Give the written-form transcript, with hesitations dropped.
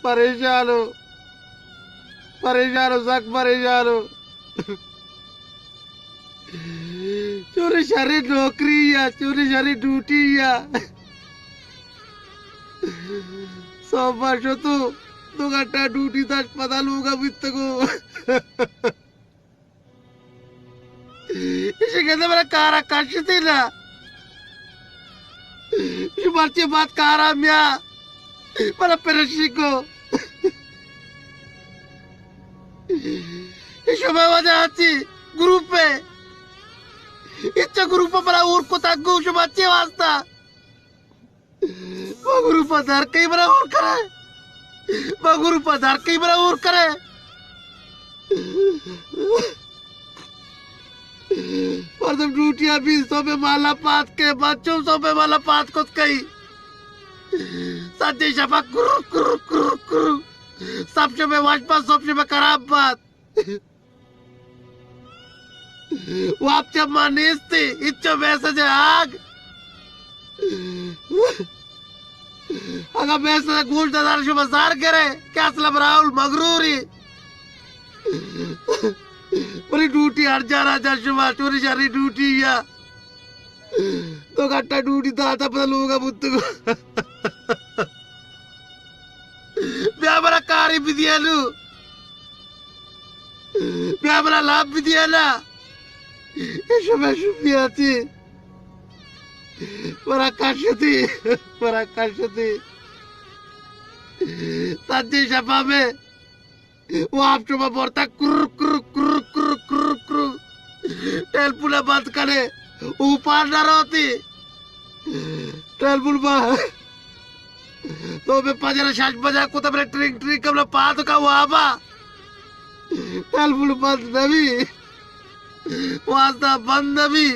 परेशान हो, परेशान हो, सख्त परेशान हो। चोरी शरी नौकरी या चोरी शरी ड्यूटी या सोमवार शो तो 2 घंटा ड्यूटी था अस्पताल होगा वित्त को। इसे कहते मेरा कारा कश थी ना मर्ची बात कारा मिया मला पेरशी को शुभवाची ग्रुप पे इच्छा ग्रुप मला ऊरको तग्गू शुभाची वाजता वो ग्रुप धर कई बरा और करे वो ग्रुप धर कई बरा और करे पर तुम ड्यूटियां 20 पे माला पात के बच्चों 100 पे माला पात को कई सच्ची शपा कुरु कुरु कुरु कुरु सबसे में वाजपा सबसे में खराब बात वो आप जब मानीस थी इच्छा वैसे जे आग अगर वैसे घूस दादार शुभ जार करे क्या सलब राहुल मगरूरी पूरी ड्यूटी हर जा रहा शुभ चोरी शारी ड्यूटी या 2 घंटा ड्यूटी था पता लोगा बुद्ध को ब्याह बड़ा कारी भी दिया लू ब्याह बड़ा लाभ भी दिया ना शुभ शुभिया थी बड़ा कष्ट थी बड़ा कष्ट थी सच्ची शपा में वो आप सुबह बोलता कुर कुर कुर कुर कुर कुर टेलपुल बंद करे ऊपर न रोती टेलपुल तो मैं पजरा शाश बजा को तब ट्रिंग ट्रिंग कब पात का वो आबा टेलपुल बंद नबी वास्ता बंद नबी